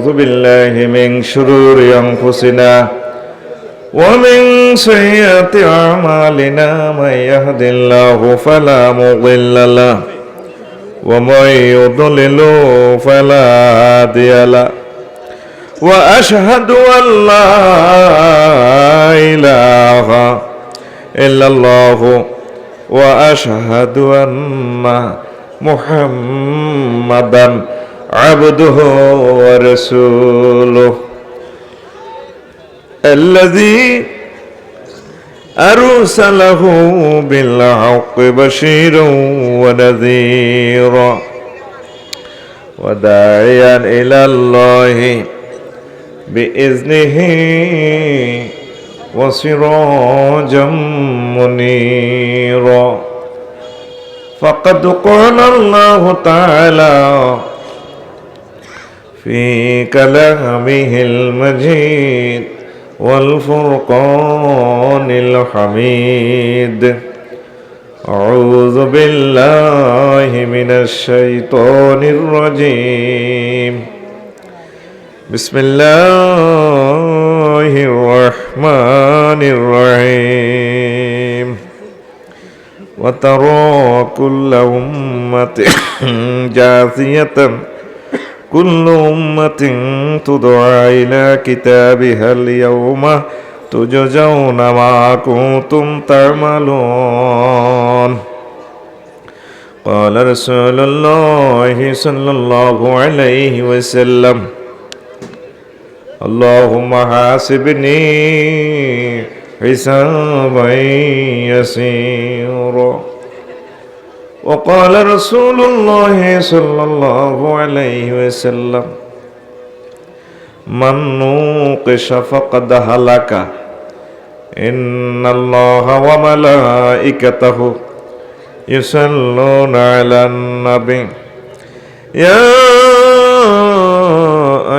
ونعوذ بالله من شرور أنفسنا ومن سيئات أعمالنا من يهد الله فلا مضل له ومن يضلل فلا هادي له وأشهد أن لا إله إلا الله وأشهد أن محمدا عبده ورسوله الذي أرسله بالحق بشيرا ونذيرا وداعيا إلى الله بإذنه وسراجا منيرا فقد قال الله تعالى في كلامه المجيد والفرقان الحميد أعوذ بالله من الشيطان الرجيم بسم الله الرحمن الرحيم وترى كل أمة جاثية كل أمة تدعى إلى كتابها اليوم تجزون ما كنتم تعملون قال رسول الله صلى الله عليه وسلم اللهم حاسبني حسابا يسيرا وقال رسول الله صلى الله عليه وسلم من نوقش فقد هلك إن الله وملائكته يصلون على النبي يا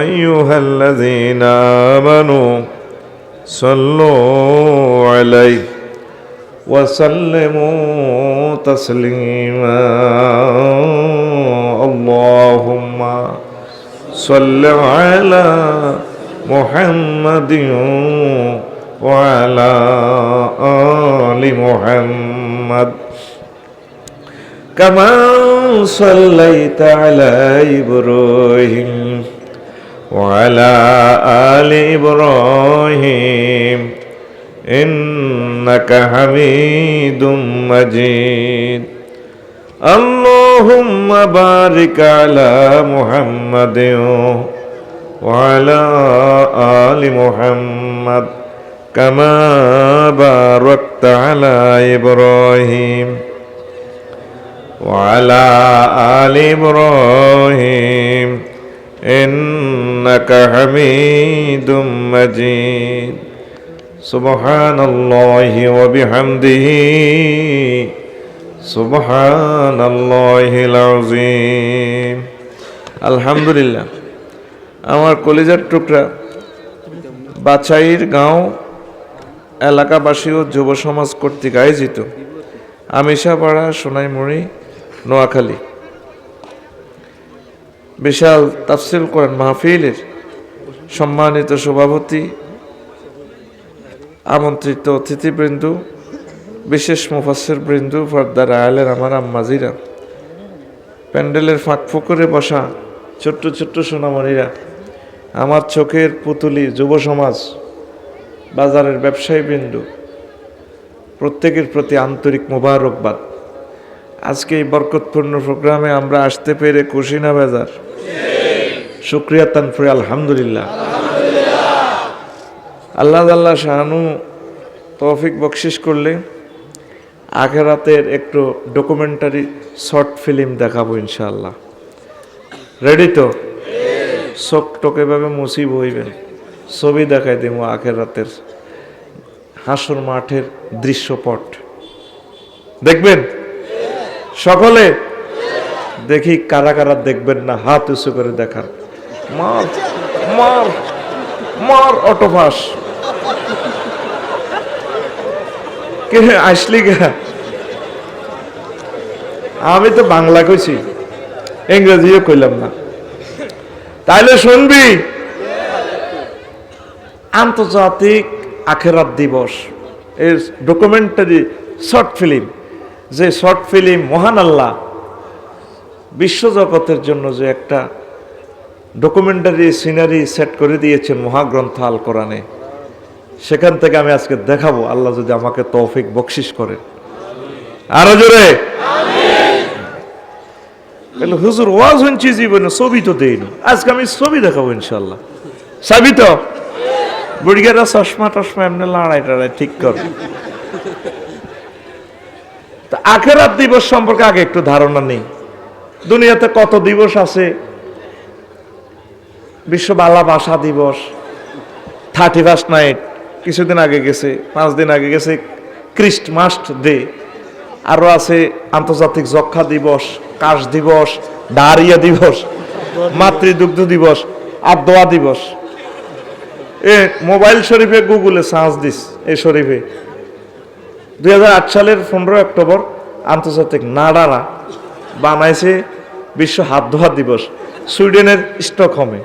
أيها الذين آمنوا صلوا عليه وسلموا تسليما اللهم صل على محمد وعلى آل محمد كما صليت على إبراهيم وعلى آل إبراهيم إنك حميد مجيد اللهم بارك على محمد وعلى آل محمد كما باركت على إبراهيم وعلى آل إبراهيم إنك حميد مجيد سبحان الله وبحمده سبحان الله العظيم আলহামদুলিল্লাহ আমার কলিজার টুকরা বাছাইর গাঁও এলাকাবাসী ও যুব সমাজ কর্তৃক আয়োজিত আমিষাপাড়া সোনাইমুড়ি নোয়াখালী বিশাল তাফসীর কোরআন মাহফিলের সম্মানিত সভাপতি আমন্ত্রিত অতিথিবৃন্দ বিশেষ মুফাসসির বৃন্দ পর্দার আয়ালের আমার আম্মাজিরা প্যান্ডেলের ফাঁক ফোকরে বসা ছোট্ট ছোট্ট সোনামণিরা আমার চোখের পুতুলি যুব সমাজ বাজারের ব্যবসায়ী বৃন্দ প্রত্যেকের প্রতি আন্তরিক মোবারকবাদ আজকে এই বরকতপূর্ণ প্রোগ্রামে আমরা আসতে পেরে খুশি না বেজার শুকরিয়া তানফুরি আলহামদুলিল্লাহ আল্লাহ শাহানু তৌফিক বকশিশ করলে আখিরাতের একটু ডকুমেন্টারি শর্ট ফিল্ম দেখাবো ইনশাআল্লাহ রেডি তো চোখ টোকে ভাবে মুসিব হইবেন ছবি দেখাই দেবো আখিরাতের হাসর মাঠের দৃশ্যপট দেখবেন সকলে দেখি কারা কারা দেখবেন না হাত উঁচু করে দেখান মার মার মার অটোপাস কে আসলি গা আমি তো বাংলা কইছি ইংরেজিও কইলাম না তাইলে শুনবি আন্তর্জাতিক আখেরাত দিবস এর ডকুমেন্টারি শর্ট ফিল্ম, যে শর্ট ফিল্ম মহান আল্লাহ বিশ্বজগতের জন্য যে একটা ডকুমেন্টারি সিনারি সেট করে দিয়েছেন মহাগ্রন্থ আল কোরআনে, সেখান থেকে আমি আজকে দেখাবো, আল্লাহ যদি আমাকে তৌফিক বকশিস করেন। আরো জোরে হুজুর ওয়াজ হচ্ছে জীবনে ছবি তো দেইনি, আজকে আমি ছবি দেখাবো ইনশাল্লাহ। সাবি তো বুড়িগেরা চশমা টশমা এমনি লড়াই টড়াই ঠিক কর। আখেরাত দিবস সম্পর্কে আগে একটু ধারণা নেই। দুনিয়াতে কত দিবস আছে? বিশ্ব বাংলা ভাষা দিবস, 31st নাইট কিছুদিন আগে গেছে, 5 দিন আগে গেছে ক্রিস্টমাস ডে, আরো আছে আন্তর্জাতিক যক্ষা দিবস, কাশ দিবস, ডায়রিয়া দিবস, মাতৃদুগ্ধ দিবস, আদোয়া দিবস। এ মোবাইল শরীফে গুগলে সার্চ দিস, এই শরীফে 2008 সালের 15 অক্টোবর আন্তর্জাতিক নাডারা বানাইছে বিশ্ব হাত ধোয়া দিবস সুইডেনের স্টকহোমে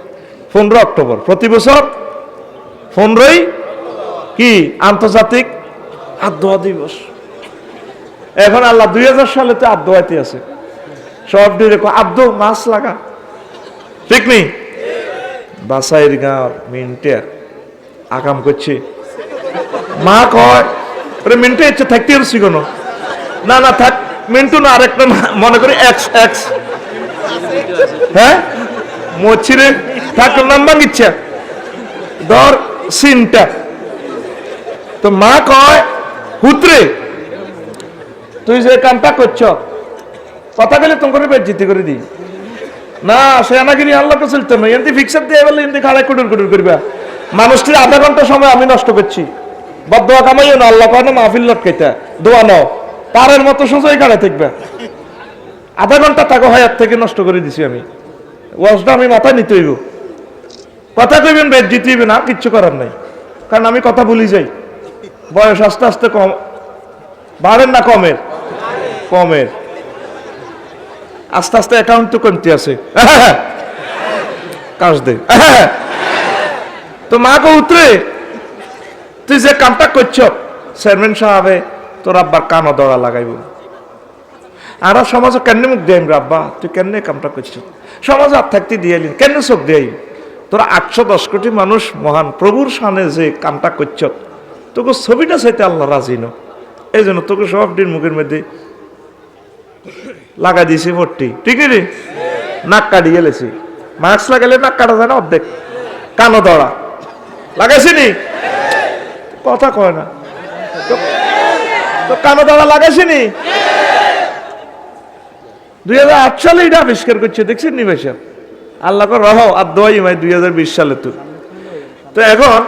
15 অক্টোবর। প্রতি বছর 15ই কি আন্তর্জাতিক হাত ধোয়া দিবস। এখন আল্লাহ 2000 সালে তো হাত ধোয়াইতে আছে, সব ডিরে আব্দু মাছ লাগা, ঠিক নেই? বাসাইর গাঁর মিনটে আকাম করছে, মা কয় মিন্টু ইচ্ছে থাকতে পারছি কোনো না, না থাক মিন্টু না, আরেকটা মনে করি এক্স এক্স, হ্যাঁ মছিরে থাকলো নাম ভাঙিচ্ছে ধর সিনটা। তো মা কয় হুতরে তুই যে কামটা করছ কথা গেলে তোমাকে বেজ্জিতি করে দিই না, সে নাকি আল্লাহকে চলতে নয়, এমনি ফিক্সার দিয়ে বললে এমনি খাড়ায় কুটুর কুটুর করবা। মানুষটির আধা ঘন্টা সময় আমি নষ্ট করছি, বদোয়া কামাইও না, আল্লাহ কয় না মাহফিল লটকাইতা দোয়া নাও, পারের মতো সোজাই কাড়ায় থাকবে। আধা ঘন্টা থাকো হায়াত থেকে নষ্ট করে দিছি আমি। ওয়াজটা আমি মাথায় নিতে হইব, কথা কইবেন বেজ্জিতি হইবে না, কিচ্ছু করার নাই, কারণ আমি কথা ভুলি যাই। বয়স আস্তে আস্তে কম বাড়েন না কমের? কমের আস্তে আস্তে অ্যাকাউন্ট তো কমতে আছে কাজ দে। তো মা কো উতরে তুই যে কামটা করছ চেয়ারম্যান সাহেবে তোর আব্বার কানো দড়া লাগাইব, আর সমাজে কেন মুখ দিয়ে আব্বা তুই কেন কামটা করছ, সমাজে আর থাকতে দিয়ে কেন চোখ দিয়ে তোরা 810 কোটি মানুষ মহান প্রভুর সামনে যে কামটা করছ তোকে ছবিটা চাইতে আল্লাহ রাজি ন, এই জন্য তোকে সব দিন মুখের মধ্যে লাগাই দিয়েছি ভর্তি, ঠিক রে? নাক কাটি গেলেছি, মাস্ক লাগালে নাক কাটা যায় না অর্ধেক, কানো দড়া লাগাইছি নি, কথা কয় না তো কানো দড়া লাগাইছি নি। 2008 সালে এটা আবিষ্কার করছে, দেখছেন নি ভাই সাহেব? আল্লাহ কর রহ আর দোয়াই ভাই 2020 সালে তো এখন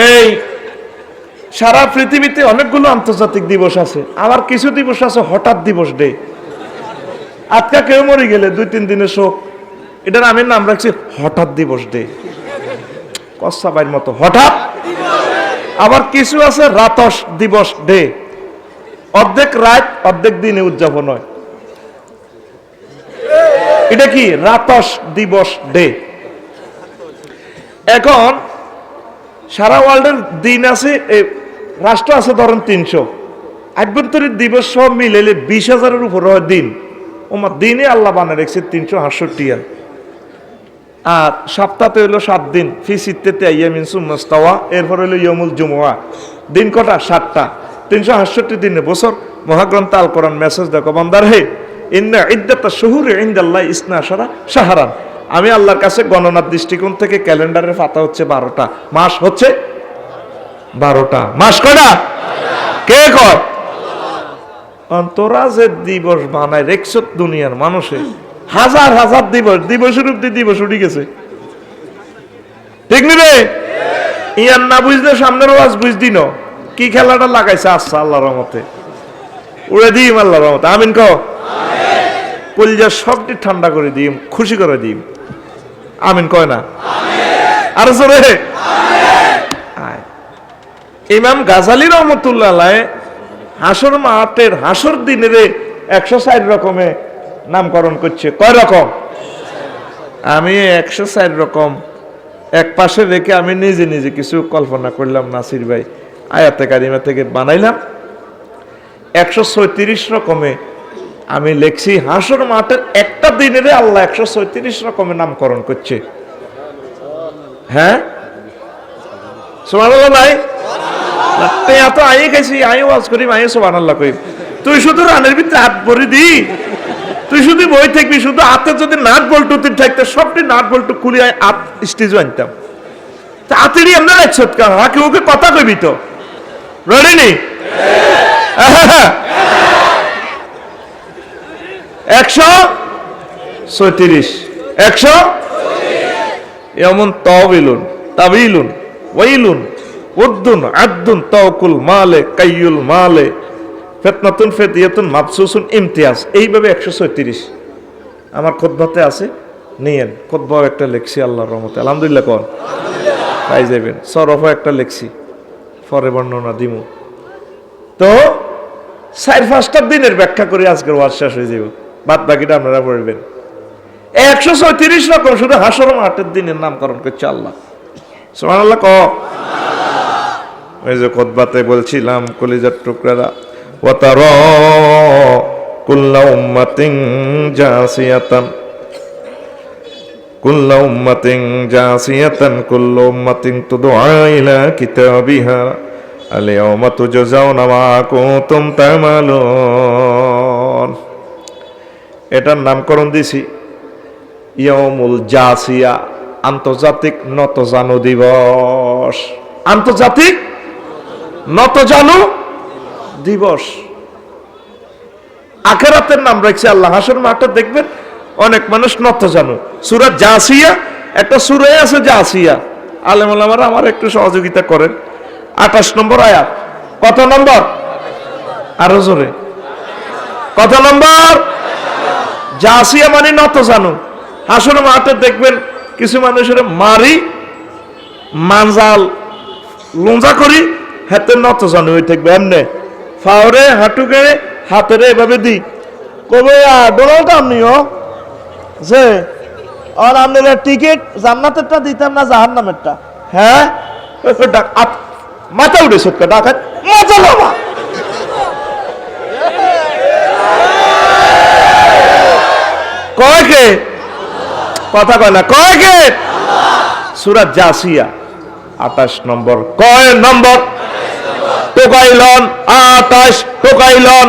এই সারা পৃথিবীতে অনেকগুলো আন্তর্জাতিক দিবস আছে, আবার কিছু দিবস আছে হঠাৎ দিবস ডে। আজকে কেউ মরে গেলে 2-3 দিনের শোক, এটার আমি নাম রাখছি হঠাৎ দিবস ডে, কচ্ছা বাইর মতো হঠাৎ। আবার কিছু আছে রাতস দিবস ডে, অর্ধেক রাত অর্ধেক দিনে উদযাপন হয়, এটা কি রাতস দিবস ডে। এখন সারা ওয়ার্ল্ডের দিন আছে, রাষ্ট্র আছে ধরেন 300, আভ্যন্তরীণ দিবস সব মিলাইলে 20,000-এর উপর হয় দিন। ওমার দিনে আল্লাহ বানায় রেখেছে 368। আর সপ্তাহে হইলো 7 দিন, ফি সিত্তাতি আইয়ামিন সুম্মা ইস্তাওয়া, এরপর হইলো ইয়াউমুল জুমুআ। দিন কটা? 7টা। 368 দিনে বছর। মহাগ্রন্থ আল কোরআন মেসেজ দেখো বান্দার, হে ইন্না ইদ্দাতাশ শুহুরি ইনদাল্লাহি 12 শাহরান, আমি আল্লাহর কাছে গণনার দৃষ্টিকোণ থেকে ক্যালেন্ডারের পাতা হচ্ছে 12টা, মাস হচ্ছে 12টা। মাস কয়টা? কে কয়? তোরা যে দিবস বানায় রেখছ দুনিয়ার মানুষে, হাজার হাজার দিবস, দিবসের উপর দিবস উঠে গেছে, ঠিক নি রে? ইয়ার না বুঝলে সামনের ওয়াজ বুঝদি ন কি খেলাটা লাগাইছে। আচ্ছা আল্লাহর রহমতে উড়ে দিম, আল্লাহর রহমতে আমিন কও। কলিজা সবটি ঠান্ডা করে দিম, খুশি করে দিম, আমিন কয় না? আর জোরে ইমাম গাজালি রহমতুল্লাহ আলাইহি হাসর মাঠের হাসর দিনের 104 রকমে নামকরণ করছে। কয় রকম? আমি 104 রকম এক পাশে রেখে আমি নিজে নিজে কিছু কল্পনা করলাম, নাসির ভাই আয়াতে কারিমা থেকে বানাইলাম। 136 রকমে আমি লেখছি হাসর মাঠের একটা দিনের আল্লাহ 136 রকমের নামকরণ করছে। হ্যাঁ সুবহানাল্লাহ ভাই, এত আই গেছি আই ওয়াজ করি আই সুবহানাল্লাহ কই। তুই শুধু রানের ভিতরে হাত ভরে দি, তুই শুধু বই থাকবি, শুধু হাতে যদি নাট বল্টু তুই থাকতে সবটি নাট বল্টু খুলি হাত স্টেজ আনতাম। হাতেরই এমনি লাগছে হাঁকে ওকে কথা কইবি তো রেডি নি? 136 100 এমন তাবিলুন তাবিলুন ওয়াইলুন উদ্দুন আদ্দুন তাওকুল মালে কাইয়ুল মালে ফিতনাতুন ফিতিয়াতুন মাবসুসুন ইমতিয়াজ, এইভাবে 136 আমার খুতবাতে আছে। নিয়েন খুতবাও একটা লিখছি আল্লাহর রহমতে আলহামদুলিল্লাহ। কোন পাই যাবেন, সরফও একটা লিখছি, পরে বর্ণনা দিমু। তো 4-5টা দিনের ব্যাখ্যা করে আজকের ওয়াজ শেষ হয়ে যাব, বাদ বাকিটা আপনারা পড়বেন। 136 রকম শুধু হাসর মাঠের দিনের নামকরণ করছে আল্লাহ। সুবহানাল্লাহ ক। ওই যে খুতবাতে বলছিলাম কলিজার টুকরারা, ওয়া তারা কুল্লা উম্মাতিন জাসিয়াতান কুল্লা উম্মাতিন জাসিয়াতান কুল্লু উম্মাতিন তুদআ ইলা কিতাবিহা আল-ইয়াওমা তুজজাউনা মা কুনতুম তা'মালুন। এটার নামকরণ দিছি ইয়াউমুল জাসিয়া, আন্তর্জাতিক নতজানু দিবস। আন্তর্জাতিক নতজানু দিবস। আখিরাতের নাম রাখছে আল্লাহ। হাসর মাঠে দেখবেন অনেক মানুষ নতজানু। সূরা জাসিয়া একটা সূরা আছে জাসিয়া, আলেম ওলামারা আমার একটু সহযোগিতা করেন। 28 নম্বর আয়াত। কত নম্বর? আরো জোরে কত নম্বর? জাসিয়া মানে নতজানু। হাসর মাঠে দেখবেন কিছু মানুষের মারি মানজাল লঞ্জা করি হাতে নতজানু হয়ে থাকবে, এমনি ফাওরে হাঁটু গেড়ে হাতের এভাবে দি কবে ডোনাল্ড আপনিও যে আর আপনার টিকিট জান্নাতেরটা দিতাম না জাহান্নামেরটা? হ্যাঁ মাথা উঠে সত্যি ডাকাত মজা বাবা। কয় কে? কথা কয় না, কয় কে? সূরা জাসিয়া 28 নম্বর। কয় নম্বর? টোকাইলন 28, টোকাইলন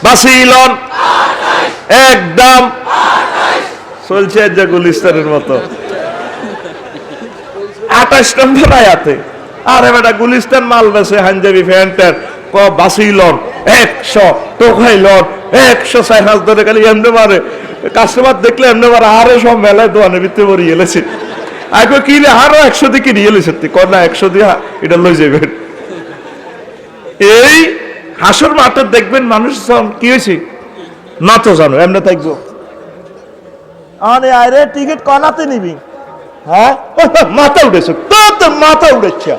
বাসিলন একদম চলছে যে গুলিস্তানের মতো। 28 নম্বর আয়াতে আরে বেটা গুলিস্তান মাল বেছে হাঞ্জাবি ফ্যান্টার ক বাসিলন 100, টোকাইলন 100 সাই হাজ ধরে খালি এমনি মারে। কাস্টমার দেখলে এমনি মারে আরো সব মেলায় দোয়ানের ভিতরে ভরি এলেছে। আগে কি রে আরো 100 দিয়ে কিনে এলেছে কর না 100 দিয়ে এটা লই যাবেন। এই হাসর মাঠে দেখবেন মানুষ কি হয়েছে নত জানো এমনি থাকবো। আরে আরে টিকিট কনাতে নিবি? হ্যাঁ মাথা উঠেছে তো মাথা উঠেছে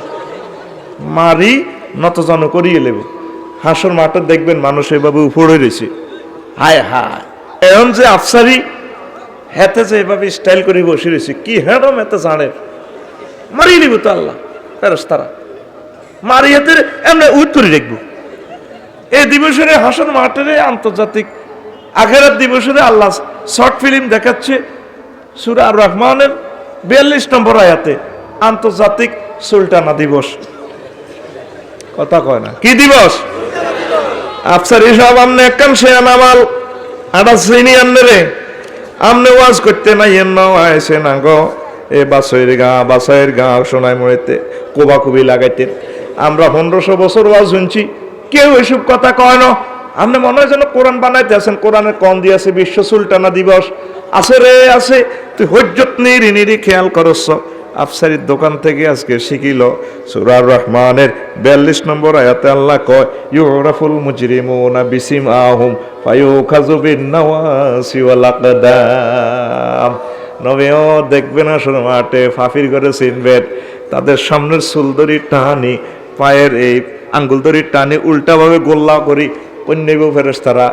মারি নত জানো করিয়ে নেব। হাসর মাঠে দেখবেন মানুষ এভাবে উপরে রয়েছে। হায় হায় এখন যে আফসারি হাতে যে এভাবে স্টাইল করে বসে রয়েছে কি হ্যাঁ এতে জানে মারিয়ে নিব তো আল্লাহ ফেরেশতারা মারি হাতে এমনি উত্তরে দেখবো। এই দিবসের হাসর মাঠের আন্তর্জাতিক আখিরাত দিবসের আল্লাহ শর্ট ফিল্ম দেখাচ্ছে সূরা আর রহমানের 42 নম্বর আয়াতে আন্তর্জাতিক সুলতানা দিবস। কথা কয় না কি দিবস? আফসার সব আমনে একখান সে নামাল আটা শ্রেণী আনলে রে আমনে ওয়াজ করতে নাই এন আইসে না গো এ বাসাইয়ের গা সোনাই মরেতে কোবাকুবি লাগাইতে আমরা 1500 বছর ওয়াজ শুনছি, কেউ এসব কথা কয় না। আপনি মনে হয় যেন কোরআন বানাইতে আছেন, কোরআনে কম দিয়েছে বিশ্ব সুলতানা দিবস আছে রে আছে। তুই হজ্জত নিরি খেয়াল করছ। আফসারির দোকান থেকে আজকে শিখিল সূরা আর রহমানের 42 নম্বর আয়াতে আল্লাহ কয় ইউরাফুল মুজরিমুনা বিসিমাহুম ফায়ুখাযু বিন-নাওয়াসি ওয়াল আকদাম। নবীও দেখবেন আসলে মাঠে ফাফির করে চিনবেন তাদের সামনের চুলদড়ি টানি পায়ের এই আঙ্গুল দড়ি টানি উল্টাভাবে গোল্লা করি কন্যাবু ফেরেশতারা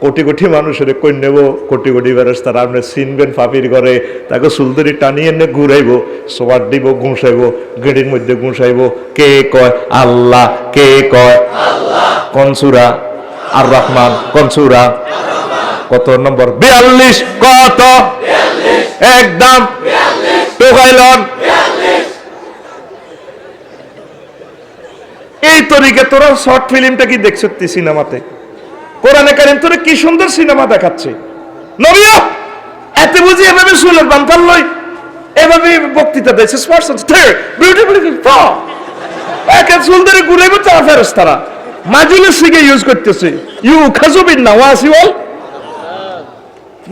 কোটি কোটি মানুষের কই নেব, কোটি কোটি ফেরেশতারা আপনি চিনবেন পাপির ঘরে, তাকে সুলদরি টানিয়ে এনে ঘুরাইব, সোয়ার দিব, ঘুষাইব, গেড়ির মধ্যে ঘুষাইব। কে কয় আল্লাহ, কে কয় আল্লাহ। কোন সূরা? আর রহমান। কোন সূরা? কত নম্বর? 42। কত? 42। একদম 42। টোকাইলন 42। এই তরিকে তোরা শর্ট ফিল্মটা কি দেখছিস সিনেমাতে? কোরআনে কারীম তোরে কি সুন্দর সিনেমা দেখাচ্ছে। নবীও এত বুঝি এভাবে সুলের বান্তাল লই, এভাবে বক্তৃতা দিয়েছে। বিউটিফুল একে সুন্দর ঘুরাইব তারা ফেরেশতারা মাজুলের সিগে ইউজ করতেছে। ইউ খাজুবিন না ওয়াসিওয়াল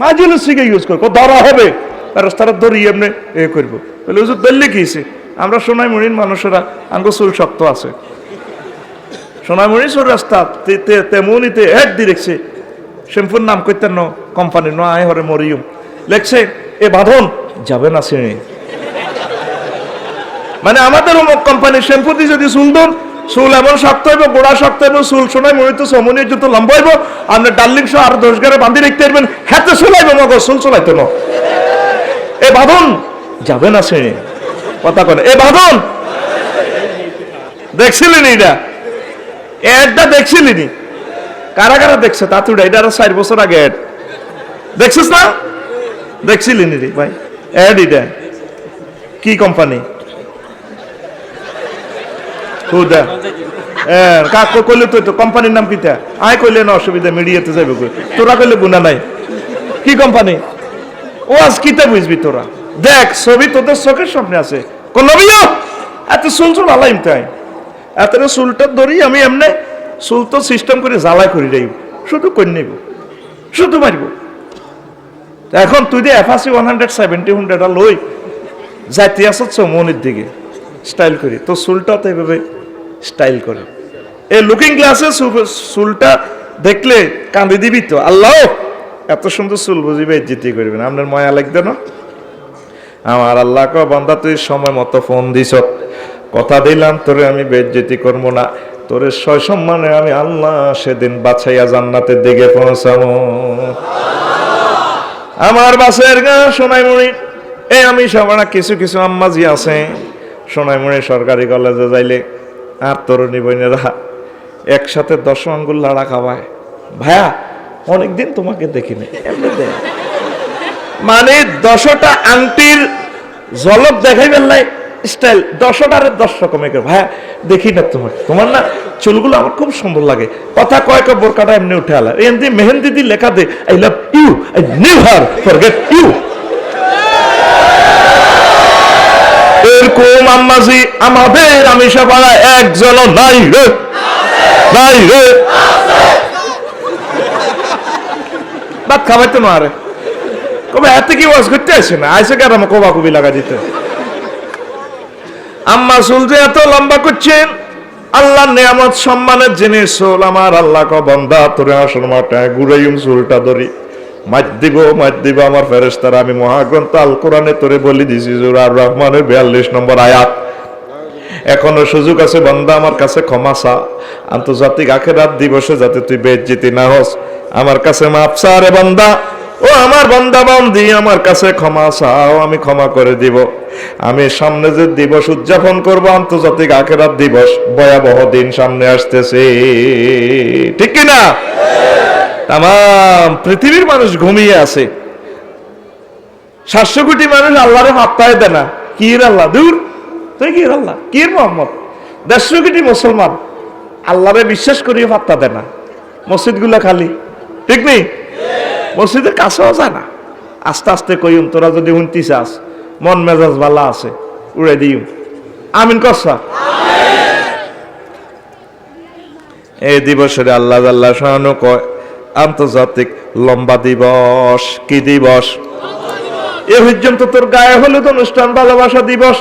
মাজুলের সিগে ইউজ করব, ধরা হবে ফেরেশতারা ধরি এমনি এ করব। বলে হুজুর দিল্লি গিয়েছে, আমরা সোনাইমুড়ির মানুষেরা আঙ্গ চুল শক্ত আছে, সোনাইমুড়ি চুল রাস্তা তেমনিতে হেড দিয়ে রেখছে। শ্যাম্পুর নাম করতেন ন কোম্পানির ন আয় হরে মরিয়ম লেখছে এ বাঁধন যাবে না শ্রেণী। মানে আমাদের অমুক কোম্পানির শ্যাম্পু দিয়ে যদি চুল দন, চুল এমন শক্ত হইব, গোড়া শক্ত হইব, চুল সোনাইমুড়ি তো সমনির যত লম্বা হইব, আপনি ডার্লিং সহ আর 10 গারে বাঁধি রাখতে পারবেন, হাতে চুলাইব মগজ চুল চলাইতো না। এ বাঁধন যাবে না শ্রেণী কথা কয়, এ বাঁধন দেখছিলেন এটা? এডটা দেখছিলিনি? কারা কারা দেখছে তা তুই এটা আরো 4 বছর আগে এড দেখছিস না? দেখছিলিনি রে ভাই এড? এটা কি কোম্পানি? খুদা কাক কইলে তো কোম্পানির নাম কিটা? আয় কইলে না অসুবিধা, মিডিয়াতে যাইব কই, তোরা কইলে গুণা নাই। কি কোম্পানি? ও আজ কিতা বুঝবি তোরা? দেখ ছবি তোদের চোখের সামনে আছে। কোন নবীও এত চুল চুল আলাইম তাই এত চুলটা ধরি আমি এমনি চুল তো সিস্টেম করে জ্বালাই করি যাইব, শুধু কই নেব, শুধু মারিব। এখন তুই যে এফাসি 170 লই যাইতে আসছ মনের দিকে স্টাইল করি, তো চুলটাও তো এইভাবে স্টাইল করে। এই লুকিং গ্লাসে চুলটা দেখলে কাঁদি দিবি তো, আল্লাহ এত সুন্দর চুল বুঝিবে ইজ্জতি করবেন, আপনার মায়া লাগবে না? আমার আল্লাহ ক বান্দা তুই সময় মতো ফোন দিছ, কথা দিলাম তোরে আমি বেজ্জতি করবো না, তোরে সয় সম্মানে আমি আল্লাহ সেদিন বাছাইয়া জান্নাতের দিকে পৌঁছাবো। আমার বাসের গা সোনাইমুড়ি, এই আমি সবার কিছু কিছু আম্মাজি আছে সোনাইমুড়ি সরকারি কলেজে যাইলে আর তরুণী বোনেরা একসাথে 10 আঙ্গুল লাড়া খাওয়ায়। ভাইয়া অনেকদিন তোমাকে দেখিনি, মানে 10টা আংটির ঝলক দেখাই বেললাই স্টাইল 10টার 10 রকমের। ভাইয়া দেখি না তোমার না চুলগুলো আমার খুব সুন্দর লাগে, কথা কয়েক বোরকাটা এমনি উঠে আলা, এমনি মেহেন্দি দিয়ে লেখা দে I love you, I never forget you. এরকম আম্মাজি আমাদের আমিষা পাড়ায় একজনও নাই রে, নাই রে। ভাত খাবাইতে না আরে কবে এত কি ওয়াজ করতে আসে না, আইসে কেন আমার কবা কবি লাগা দিতে। আম্মা চুল যে এত লম্বা করছেন, আল্লাহ নিয়ামত সম্মানের জিনিস চুল। আমার আল্লাহ ক বান্দা তোরে আসল মাটায় ঘুরাইম চুলটা ধরি মাত দিব আমার ফেরেশতারা। আমি মহাগ্রন্থ আল কোরআনে তোরে বলি দিছি সূরা আর রহমানের 42 নম্বর আয়াত। এখনো সুযোগ আছে বান্দা আমার কাছে ক্ষমা চা, আন্তর্জাতিক আখিরাত দিবসে যাতে তুই বেইজ্জতি না হস। আমার কাছে মাফ চা রে বান্দা, ও আমার বান্দা বান্দি আমার কাছে ক্ষমা চাও, আমি ক্ষমা করে দিব। আমি সামনে যে দিবস উদযাপন করব আন্তর্জাতিক আখিরাত দিবস, ভয়াবহ দিন সামনে আসতেছে, ঠিক কি না? তাম পৃথিবীর মানুষ ঘুমিয়ে আছে, 700 কোটি মানুষ আল্লাহরে পাত্তাই দেয় না। কি আল্লাহ দূর, তুই কি আল্লাহ কি মোহাম্মদ, 150 কোটি মুসলমান আল্লাহরে বিশ্বাস করিয়ে পাত্তা দেয় না। মসজিদ গুলা খালি, ঠিক নেই? মসজিদের কাছেও যায় না। আস্তে আস্তে কইম তোরা যদি শুনতে চাস, মন মেজাজ ভালো আছে উড়ে দিম, আমিন কসা। এই দিবসের আল্লাহ আল্লাহ শাহানু কয় আন্তর্জাতিক লম্বা দিবস। কি দিবস? এ পর্যন্ত তোর গায়ে হলুদ অনুষ্ঠান ভালোবাসা দিবস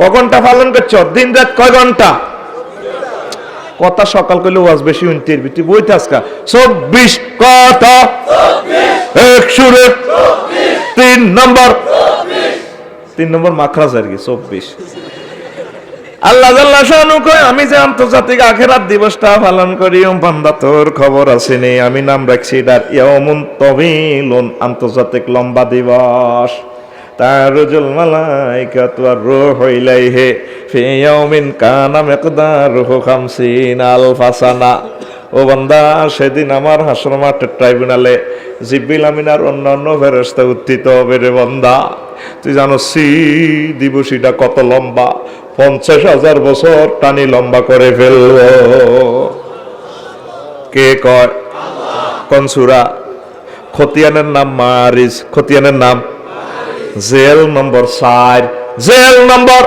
ক ঘন্টা পালন করছ? দিন রাত কয় ঘন্টা? কথা সকাল করলে ওয়াজ বেশি শুনতে পারবি, তুই বইতে আজকা 24 কত 3 নম্বর মাখরাজ আর কি 24। আল্লাহ জাল্লা শানু কয় আমি যে আন্তর্জাতিক আখিরাত দিবসটা পালন করি বান্দা তোর খবর আসেনি আমি নাম রাখছি এটার ইয়াউমুন তাওয়িলুন আন্তর্জাতিক লম্বা দিবস তারুজুল মালাইকাতু ওয়ার রূহু ইলাইহি ফি ইয়াউমিন কানা মিকদারুহু 50 আলফা সানা। ও বান্দা সেদিন আমার হাসর মাঠের ট্রাইব্যুনালে জিবরিল আমিন আর অন্যান্য ফেরেশতা উত্থিত হবে রে বান্দা তুই জানো দিবসটা কত লম্বা 50,000 বছর টানি লম্বা করে ফেলব। কে কয়? কোন সূরা? খতিয়ানের নাম মারিজ। খতিয়ানের নাম জেল নম্বর 4। জেল নম্বর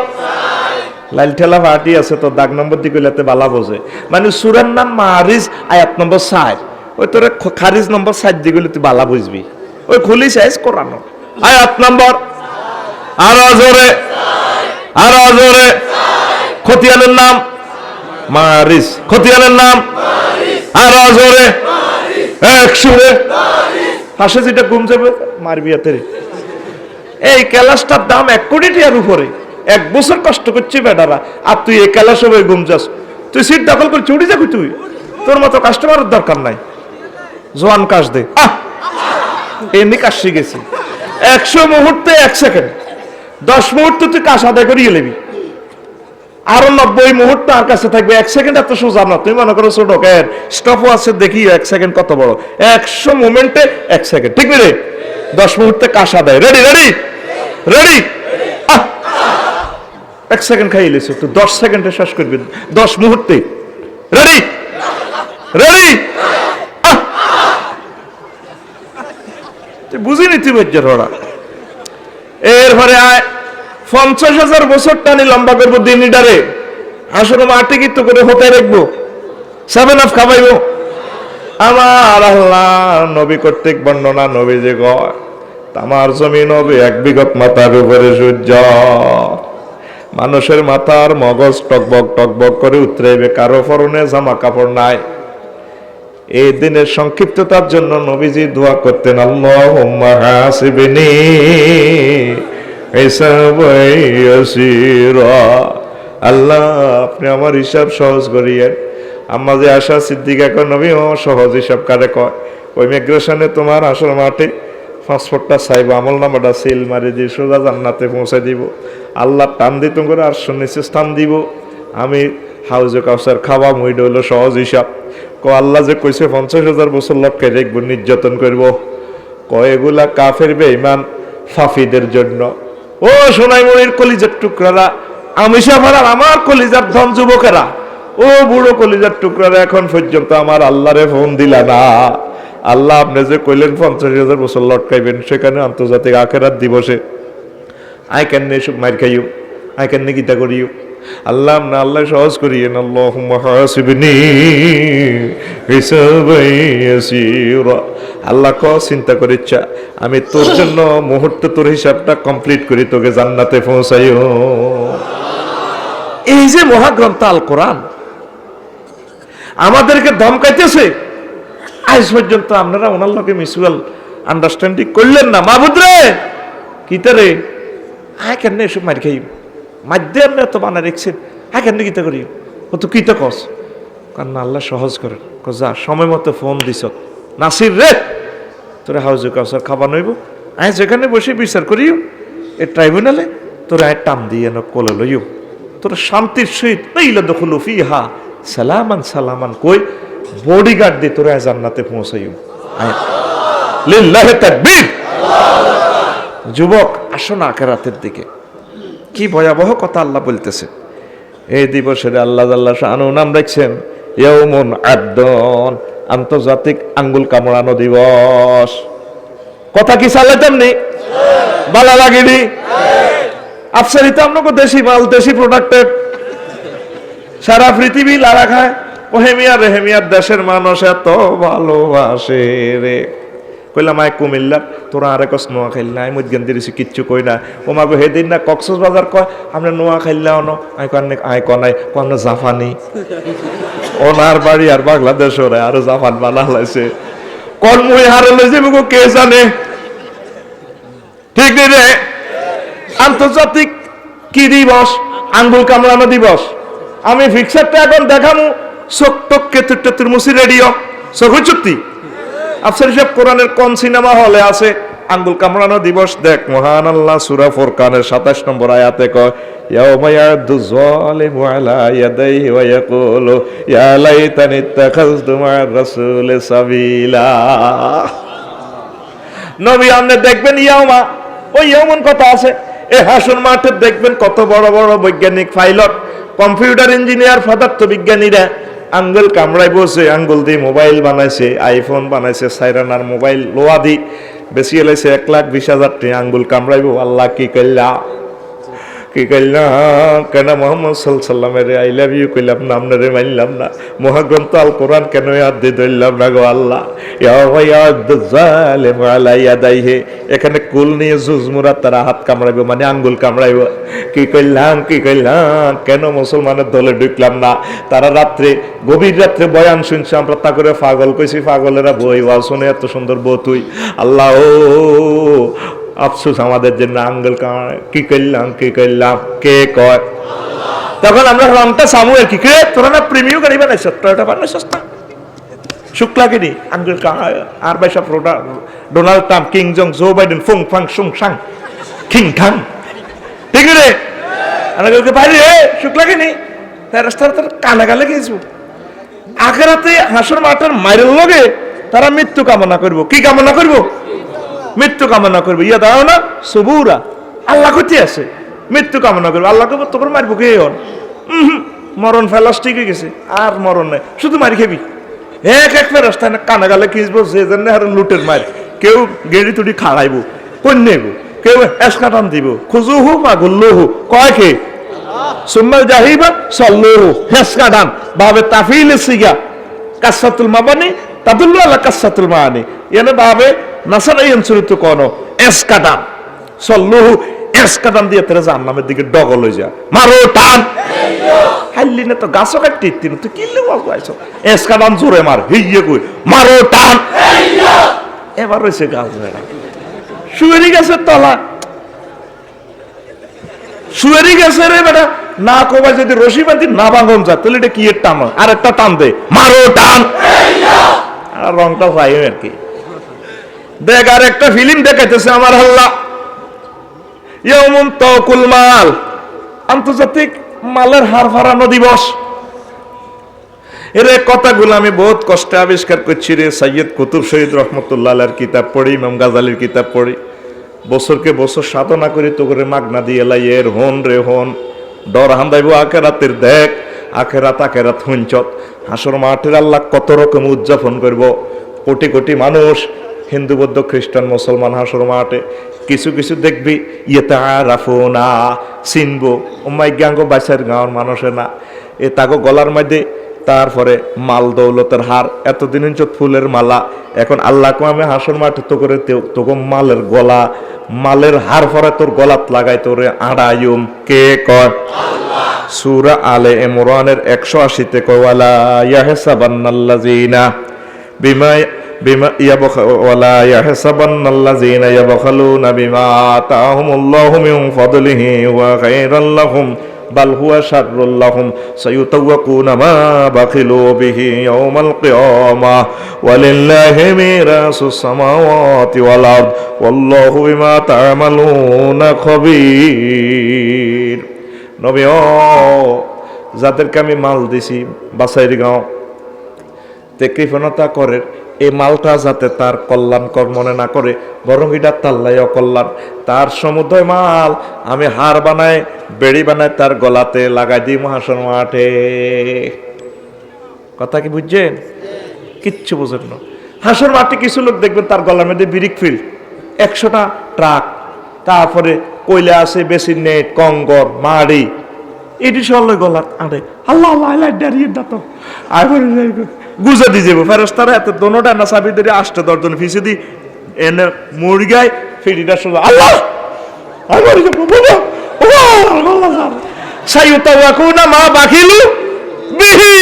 লাইল ঠেলা ফাটি আছে তো দাগ নম্বর দি কইলাতে বালা বোঝে মানে সূরার নাম মারিজ আয়াত নম্বর 4 ওই তোরে খারিজ নম্বর 4 দি কইলে তুই বালা বুঝবি ওই খুলি শেষ কোরআন আয়াত নম্বর আরো জোরে খতিয়ানের নাম মারিজ। খতিয়ানের নাম আরো জোরে একসুরে পাশে যেটা ঘুম যাবে মারবি হাতে। এই ক্যালাসটার দাম 1 কোটি টাকার উপরে। 1 বছর কষ্ট করছে বেটারা আর তুই এই ক্যালাস হবে ঘুম যাস তুই সিট দখল করে চুড়ি যাবি তুই তোর মতো কাস্টমারের দরকার নাই জোয়ান কাজ দে এমনি কাজ শিখেছি 100 মুহূর্তে 1 সেকেন্ড 10 মুহূর্ত তুই কাজ আদায় করিয়ে নেবি আরো 90 মুহূর্ত আর কাছে থাকবে 1 সেকেন্ড এত সোজা না তুই মনে করো ছোট ক্যার স্টপও আছে দেখি 1 সেকেন্ড কত বড় 100 মোমেন্টে 1 সেকেন্ড ঠিক রে 10 মুহূর্তে কাজ আদায় রেডি রেডি রেডি 1 সেকেন্ড খাইয়ে লিস তুই 10 সেকেন্ডে শেষ করবি 10 মুহূর্তে রেডি রেডি তুই বুঝিনি তুই বেজ্জার ওরা এরপরে আয় 50,000 বছর টানি লম্বা করবো দিনটারে আসলে মাটি কিন্তু করে হতে রাখবো 7 আপ খাবাইবো আমার আল্লাহ নবী কর্তৃক বর্ণনা নবী যে কয় তামার জমিন হবে 1 বিঘত মাথার উপরে সূর্য মানুষের মাথার মগজ টকবক টকবক করে উতরাইবে কারো পরনে জামা কাপড় নাই। এই দিনের সংক্ষিপ্ততার জন্য নবীজি দোয়া করতেন আল্লাহুম্মা হাসিবনি হিসাবাই ইয়াসীরা আল্লাহ আপনি আমার হিসাব সহজ করিয়েন। আম্মা যে আশা সিদ্দিকা কয় নবী ও সহজ হিসাব কারে কয় ওই মিগ্রেশনে তোমার আসল মাঠে পাসপোর্টটা চাইব আমল নামাটা সিল মারি দিয়ে সোজা জান্নাতে পৌঁছে দিব আল্লাহ টান দিত করে আর নিচে স্থান দিব আমি হাউজে কাউসার খাওয়া মুইড হইল সহজ হিসাব আল্লাহ যে কইছে 50,000 বছর লক্ষ্যে দেখবো নির্যাতন করব কয় এগুলা কাফের বেঈমান ফাফিদের জন্য। ও সোনাইমুড়ির কলিজার টুকরারা আমিষা ভরার আমার কলিজার ধন যুবকেরা ও বুড়ো কলিজার টুকরারা এখন পর্যন্ত আমার আল্লাহরে ফোন দিলা না। আল্লাহ আপনি যে কইলেন 50,000 বছর লটকাইবেন সেখানে আন্তর্জাতিক আখিরাত দিবসে আই ক্যান এসব মার খাইও আই ক্যান গীতা করিও আল্লাহ না আল্লাহ সহজ করিয়েন আল্লাহুম্মা হাসিবনি হিসাবাই ইয়াসীরা আল্লাহ ক চিন্তা করিচ্ছা আমি তোর জন্য মুহূর্তে তোর হিসাবটা কমপ্লিট করি তোকে জান্নাতে পৌঁছাইও। এই যে মহাগ্রন্থ আল কোরআন আমাদেরকে ধমকাইতেছে আজ পর্যন্ত আপনারা ওনার লোকে মিউচুয়াল আন্ডারস্ট্যান্ডিং করলেন না মাহবুদ রে কিতা রে আয় কেন এসব মার খাই মাধ্যে আপনি এত বানা রেখছেন হ্যাঁ কেন গীতা করি ও তো কিতা কস কারণ আল্লাহ সহজ করেন যা সময় মতো ফোন দিস নাসির রে তোরা হাউজে কাউসার খাবার নইব আয় যেখানে বসে বিচার করিও এ ট্রাইব্যুনালে তোরা আয় টান দিয়ে না কোলে লইও তোরা শান্তির সহিত এইলা দখলু ফিহা সালামান সালামান কই বডিগার্ড দিয়ে তোরা জান্নাতে পৌঁছাইও আয় লিল্লাহি তাকবীর। যুবক আসো না আখিরাতের দিকে কি ভয়াবহ কথা আল্লাহ বলতেছে। এই দিবসের আল্লাহ শানু নাম রাখছেন ইয়াউমুন আদ্দন আন্তর্জাতিক আঙ্গুল কামড়ানো দিবস। কথা কি চালাইতাম নি ভালো লাগেনি আফসারিতে আপনাকে দেশি মাল দেশি প্রোডাক্টের সারা পৃথিবী লারা খায় ওহেমিয়া রেহেমিয়ার দেশের মানুষ এত ভালোবাসে রে কইলাম আয় কুমিল্লার তোরা আরে কস নোয়া খাইল আই মুদ গেন্দি দিছি কিচ্ছু কই না ও মাগো হেদিন না কক্সবাজার কয় আমরা নোয়া খাইলা অনো আই কনে আই কনাই কোন জাপানি ওনার বাড়ি আর বাংলাদেশ ওরে আর জাপান বানা লাইছে কোন মুই হারে লইছে মুগো কে জানে ঠিক রে। আন্তর্জাতিক কি দিবস আঙ্গুল কামড়ানো দিবস। আমি ফিক্সারটা এখন দেখামু, চোখ টোক কেতুর টেতুর মুসি রেডিও চোখ চুক্তি। আফসার সাহেব কোরআনের কোন সিনেমা হলে আছে আঙ্গুল কামড়ানো দিবস? দেখ, মহান আল্লাহ সূরা ফুরকানের 27 নম্বর আয়াতে কয়, ইয়াউমা ইয়াদু যালিমু আলা ইয়াদাইহি ওয়া ইয়াকুলু ইয়া লাইতানি ইত্তাখাযতু মা'আর রাসূলি সাবিলা। নবী আপনি দেখবেন ইয়াউমা, ওই ইয়াউমন কথা আছে, এই হাসর মাঠে দেখবেন কত বড় বড় বৈজ্ঞানিক, পাইলট, কম্পিউটার ইঞ্জিনিয়ার, পদার্থ বিজ্ঞানীরা আঙ্গুল কামড়াই বসে, আঙ্গুল দিয়ে মোবাইল বানাইছে, আইফোন বানাইছে, সাইরানার মোবাইল লোয়া দি বেশি এলাইছে 1,20,000 টাকা। আঙ্গুল কামড়াইব, আল্লাহ কি কইলা, কি কইলাম কেন? মোহাম্মদ সাল্লামের আই লাভ ইউ কইলাম না, আপনারে মানলাম না। মহাগ্রন্থ আল কোরআন কেন হাত দিয়ে ধরলাম না গো আল্লাহ। এখানে কুল নিয়ে জুজমুরা তারা হাত কামড়াইব, মানে আঙ্গুল কামড়াইব। কি কইলাম, কি কইলাম কেন? মুসলমানের দলে ঢুকলাম না। তারা রাত্রে, গভীর রাত্রে বয়ান শুনছে, আমরা তা করে পাগল কইছি, পাগলেরা বই ওয়াজ শুনে এত সুন্দর বউ তুই। আল্লাহ ও আফসোস আমাদের জন্য, আঙ্গুল কামড়ায়। কি করলাম, কি করলাম, কে কয়? তখন আমরা রংটা সামুয়েল, কি কে তোরা না প্রিমিয়াম গাড়ি বানাইছ, টয়োটা বানাইছ না, শুক্লা কিনি আঙ্গুল কামড়ায়। আর বাইসা Donald Trump, Kim Jong, Joe Biden, ফুং ফাং সুং সাং খিং খাং, ঠিক রে? আঙ্গুলকে বাইরে শুক্লা কিনি তার রাস্তার তার কানা গালে গিয়েছো। আখেরাতে হাসর মাঠের মায়ের লগে তারা মৃত্যু কামনা করবো। কি কামনা করবো? মৃত্যু কামনা করবে। ইয়া দাও না সবুরা, আল্লাহ কোথায় আছে? মৃত্যু কামনা করবে। আল্লাহ কবে তোর মারবো কে? মরণ ফেলাস ঠিক হয়ে গেছে, আর মরণ নাই, শুধু মারি খাবি। এক ফেরস্তা না কানা গালে কিসবো, যে জন্য আর লুটের মার। কেউ গেড়ি তুড়ি খাড়াইবো, কোন নেব, কেউ এসকাটান দিব, খুজু হু বা গুল্লু হু, কয় কে সুম্মাল জাহিবা সল্লুহু, হেসকাটান বাবে তাফিল সিগা কাসাতুল মাবানি তাদুল্লু আলা কাসাতুল মানি। এনে বাবে নাসারাইন চরিত্র কোন এসকাটান সল্লুহু, এসকাটান দিয়ে তেরে জাহান্নামের দিকে ডগল হয়ে যা, মারো টান। হাইলি না তো গাছও কাটতে ইত্তিন, তুই কিনলে বলবো আইছো এসকাটান জোরে মার, হিয়ে কই মারো টান। এবার হয়েছে গাছ শুয়েরি গাছের তলা, শুয়েরি গেছে রে বেটা, না কবাই যদি রশি বাঁধি না ভাঙন যায়, তাহলে এটা কি এর টান? আর একটা টান দে, মারো টান। আর রংটা পাই আর কি। দেখ আর একটা ফিল্ম দেখাইতেছে আমার আল্লাহ, ইয়াউমুন তাওকুল মাল, আন্তর্জাতিক মালের হার ফারানো দিবস। এর কথাগুলো আমি বহুত কষ্টে আবিষ্কার করছি রে। সৈয়দ কুতুব শহীদ রহমতুল্লাহ আলাইহির কিতাব পড়ি, ইমাম গাজালির কিতাব পড়ি, বছরকে বছর সাধনা করি তো করে মাগনা দিয়ে লাই। এর হন রে হন, ডর হান্দাইব আখেরাতের। দেখ আখেরাত আখেরাত হুঞ্চত, হাসর মাঠের আল্লাহ কত রকম উদযাপন করব। কোটি কোটি মানুষ, হিন্দু বৌদ্ধ খ্রিস্টান মুসলমান, হাসর মাঠে কিছু কিছু দেখবি ইয়াতারাফুনা, চিনবো ওমাই গ্যাঙ্গ বাইসের গাঁওর মানুষের না, এ তাগো গলার মধ্যে তারপরে মাল দৌলতের হার, এতদিন ফুলের মালা, এখন আল্লাহ আমি হাসর মাঠে তো করে তোকে মালের গলা, মালের হার পরে তোর গলাত লাগাই তোরে আড়াইম। কে কয়? সূরা আলে ইমরানের 180-তে কয়, ওয়ালা ইয়াহসাবান্নাল্লাযিনা বিমা ওয়ালা ইয়াহসাবান্নাল্লাযিনা ইয়াবখালুনা বিমা আতাহুমুল্লাহু মিন ফাদলিহি ওয়া খায়রাল লাহুম বাল হুয়া শাররুল লাহুম সায়ুতাওয়াকুনা মা বাখিলু বিহি ইয়াওমাল কিয়ামাহ ওয়ালিল্লাহি মিরাসুস সামাওয়াতি ওয়াল আরদ ওয়াল্লাহু বিমা তা'মালুনা খাবীর। নবী ও যাদেরকে আমি মাল দিছি বাসাইর গাঁও তে কৃপণতা করে, এই মালটা যাতে তার কল্যাণকর মনে না করে, বরং এটা তাল্লাই অকল্যাণ। তার সমুদয় মাল আমি হার বানায়, বেড়ি বানায় তার গলাতে লাগাই দিই হাসর মাঠে। কথা কি বুঝছেন? কিচ্ছু বুঝেন না। হাসর মাঠে কিছু লোক দেখবেন তার গলার মধ্যে বিরিক ফিল, 100টা ট্রাক, তারপরে কয়লা আছে, বেসিন নেট, কঙ্গর, মাড়ি, এটি সব গলার আড়ে। আল্লাহ আল্লাহ দাঁড়িয়ে দাঁতো গুজা দিয়ে যাবো ফেরস্তারা, এত দোনোটা না চাবি ধরে 8-10 জন ফিসে দি এনে মুরগায় ফিরিটা সোজা আল্লাহ মা বাকিলু বিহি,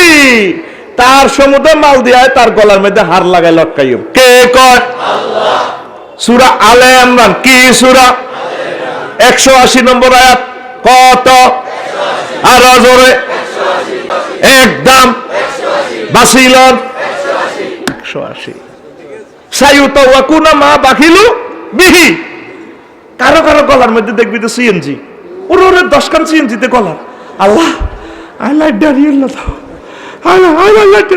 তার সমুদ্র মাল দিয়ে তার গলার মধ্যে হার লাগাই লটকাইও। কে কয়? সূরা আলে ইমরান। কি সূরা? 180 নম্বর আয়াত। কত? আর জোরে একদম বাসিলন 180 সাইউতাওয়াকুনা মা বাখিলু বিহি। কারো কারো গলার মধ্যে দেখবি তো সিএনজি, ওরে 10 খান সিএনজিতে গলার। আল্লাহ আই লাইক দাঁড়িয়ে দাও, আল্লাহ লাইক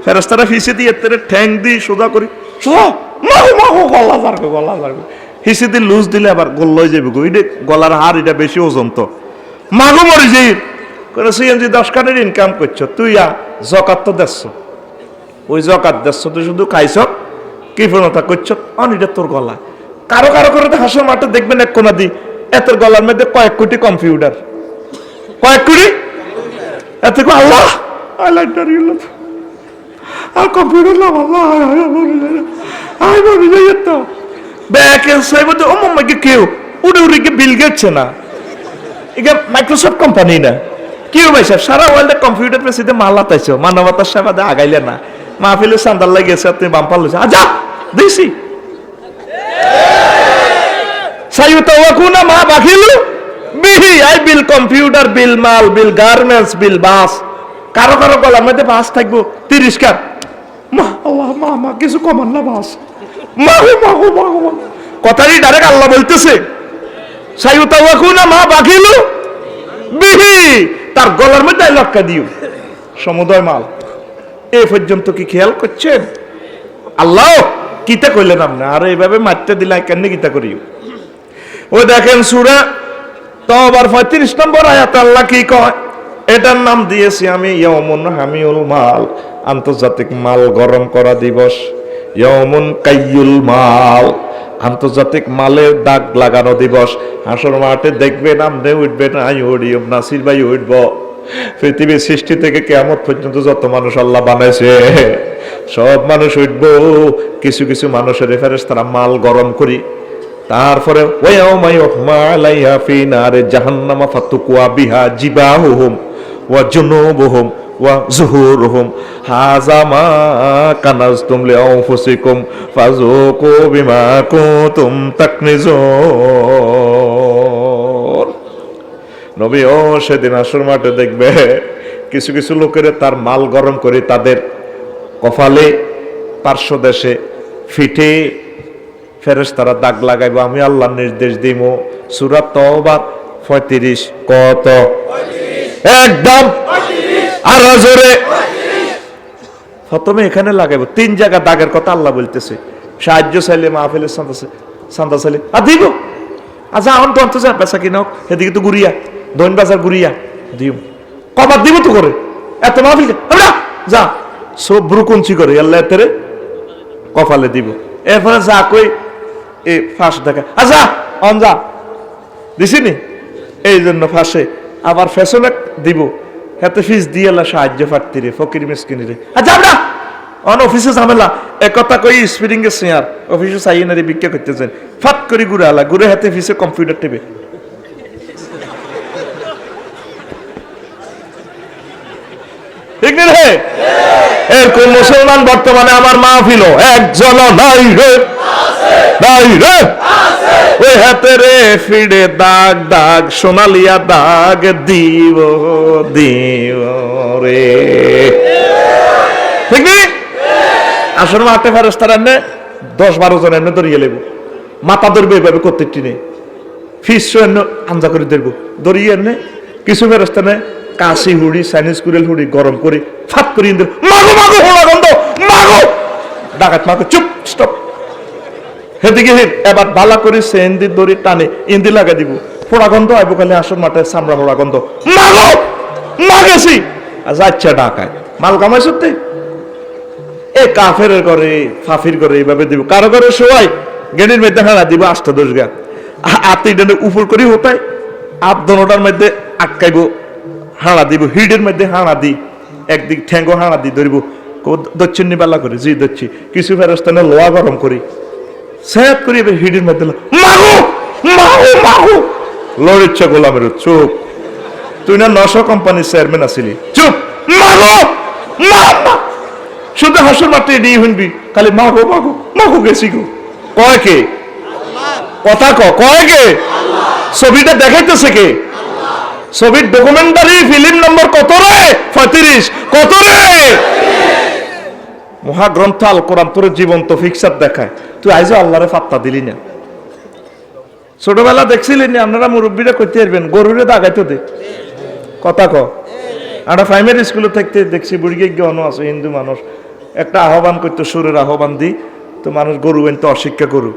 ফেরেশতারা ফিসে দিয়ে তেরে ঠ্যাং দি সোজা করি সোজা মাহু মাহু গলা যারবে হিসে দিয়ে লুজ দিলে আবার গোল লই যাবে গো। এটা গলার হার, এটা বেশি ওজন তো মাগো মরি যাই করে। সিএনজি 10 খানের ইনকাম করছো তুই, জকাত তো দেশ, ওই জকাত দেশ তুই শুধু খাইছ কৃপণতা করছো অনিটা তোর গলা। কারো কারো করে হাসর মাঠে দেখবেন এক কোনা দি এত গলার মধ্যে কয়েক কোটি কম্পিউটার, কয়েক কোটি এত আল্লাহ আল্লাহ আর কম্পিউটার নাম আল্লাহ তো ব্যাকের মধ্যে ও মাম্মাকে কেউ উড়ে উড়ে গিয়ে বিল গেছে না, এটা মাইক্রোসফট কোম্পানি না কেউ ভাই সাহেব সারা ওয়ার্ল্ডে কম্পিউটার পেছিতে মাল্লা তাইছো মানবতার সেবাদে আগাইলে না মাহফিলে সান্দাল লাগিয়েছে আপনি বাম্পার লইছে আজা দিছি সাইউতাওয়াকুনা মা বাখিলু বিহি। আই বিল কম্পিউটার, বিল মাল, বিল গার্মেন্টস, বিল বাস। কারো কারো গলার মধ্যে বাস থাকবো 30 কার। মা আল্লাহ মা কিছু কমান না বাস মাহু মাহু মাহু। কথাটি ডাইরেক্ট আল্লাহ বলতেছে সাইউতাওয়াকুনা মা বাখিলু বিহি। তার গলার মধ্যে লক্কা দিও সমুদয় মাল। এ পর্যন্ত কি খেয়াল করছেন? আল্লাহ কিতা কইলেন আপনি, আর এইভাবে মারতে দিলে কেন কিতা করিও। ওই দেখেন সূরা তাওবার 35 নম্বর আয়াত আল্লাহ কি কয়, এটার নাম দিয়েছি আমি ইয়াউমুন হামিউল মাল, আন্তর্জাতিক মাল গরম করা দিবস। ইয়াউমুন কাইয়ুল মাল, আন্তর্জাতিক মালের দাগ লাগানো দিবস। হাসর মাঠে দেখবেন আপনি উঠবেন, আই উড়িও, নাসির ভাই উঠব। পৃথিবীর সৃষ্টি থেকে কিয়ামত পর্যন্ত যত মানুষ আল্লাহ বানাইছে সব মানুষ উঠবো। কিছু কিছু মানুষের ফেরেশতারা মাল গরম করি। তারপরে ওয়ায়াউমা ইউহমা আলাইহা ফি নারে জাহান্নামা ফাতুকুয়া বিহা জিবাহুহুম ওয়া জুনুবুহুম ওয়া যুহুরুহুম হাযা মা কানাজতুম লিআনফুসিকুম ফাযুকু বিমা কুনতুম তাকনিজুন। নবী ও সেদিন আসর মাঠে দেখবে কিছু কিছু লোকের তার মাল গরম করে তাদের কপালে, পার্শ্বদেশে, ফিটে ফেরেশতারা দাগ লাগাইব। আমি আল্লাহর নির্দেশ দিব। সূরা তাওবা 35 কত? একদম আর জোরে প্রথমে এখানে লাগাইব। 3 জায়গা দাগের কথা আল্লাহ বলতেছে। সাহায্য চাইলে মাহফিলের চান্দা চাইলে আর দিব। আচ্ছা এখন তো অন্ত যা পেশা কিনা সেদিকে তো গুড়িয়া দৈন বাজার গুড়িয়া দিও কবার দিব তো করে এত মাহফিল যা সব ব্রুকুঞ্চি করে আল্লাহ তেরে কপালে দিব। এরপরে যা কই এই ফাঁস দেখা আচ্ছা অন যা দিছিনি এই জন্য ফাঁসে আবার ফ্যাশনে দিব এত ফিস দিয়ে সাহায্য প্রার্থী রে ফকির মিসকিনি রে আচ্ছা আমরা অন অফিসে ঝামেলা একথা কই স্পিরিং এর শেয়ার অফিসে চাইনারে বিক্রি করতেছেন ফাট করে ঘুরে আলা ঘুরে হাতে ফিসে কম্পিউটার টেবে ঠিক না রে? এরকম মুসলমান বর্তমানে আমার মাহফিল একজন নাই রে নাই রে ওই হাতে রে ফিরে দাগ দাগ সোনালিয়া দাগ দিব দিব রে ঠিক নেই আসলে মাঠে ফেরেশতারা এনে 10-12 জন এনে ধরিয়ে লেব মাথা ধরবে এভাবে করতে টিনে ফিস এনে আঞ্জা করে ধরবো ধরিয়ে এনে কিছু ফেরেশতা নে কাশি হুড়ি চাইনিজ কুড়েল হুড়ি গরম করে ফাট করে ইন্দ্র মাগো মাগো হোড়া গন্ধ মাগো ডাকাত মাগো চুপ স্টপ হেদিকে এবার বালা করে সেন্দি দড়ি টানে ইন্দি লাগা দিব ফোড়া গন্ধ আইব কালে আসন মাঠে সামরা ফোড়া গন্ধ মাগো মাগেছি আচ্ছা ডাকায় মাল কামাই সত্যি এ কাফের করে ফাফির করে এইভাবে দিব কারো কারো সবাই গেড়ির মধ্যে হারা দিব 8-10 গা আতি ডেনে উপর করি হতায় আপ দনোটার মধ্যে আটকাইব হাড়া দিব হিডের মধ্যে হাড়া দি একদিক ঠ্যাঙ্গো হাড়া দি ধরিব দচ্ছিন বেলা করে জি দচ্ছি কিছু ফেরস্তানে লোয়া গরম করি স্যাপ করি এবার হিডের মধ্যে মাগো মাগো মাগো লড়িচ্ছা গোলামের চুপ তুই না 900 কোম্পানির চেয়ারম্যান আছিলি চুপ মাগো মা শুধু হাসুর মাত্রে এড়িয়ে শুনবি খালি মাগো মাগো মাগো গেছি গো কয় কে কথা কয় কে ছবিটা দেখাইতেছে কে ছবির ডকুমেন্টারি ফিল্ম নম্বর কত রে? 35। কত রে? মহাগ্রন্থ আল কোরআন তোর জীবন্ত ফিক্সার দেখায়, তুই আইজো আল্লাহরে পাত্তা দিলি না। ছোটবেলা দেখছিলেন না আপনারা, মুরব্বীরা করতে পারবেন, গরুরে দাগাইতো দে কথা ক। আমরা প্রাইমারি স্কুলে থাকতে দেখছি বুড়িকে গণ আছে হিন্দু মানুষ একটা আহ্বান করতো, সুরের আহ্বান দি, তো মানুষ গরু এনতো অশিক্ষা গরু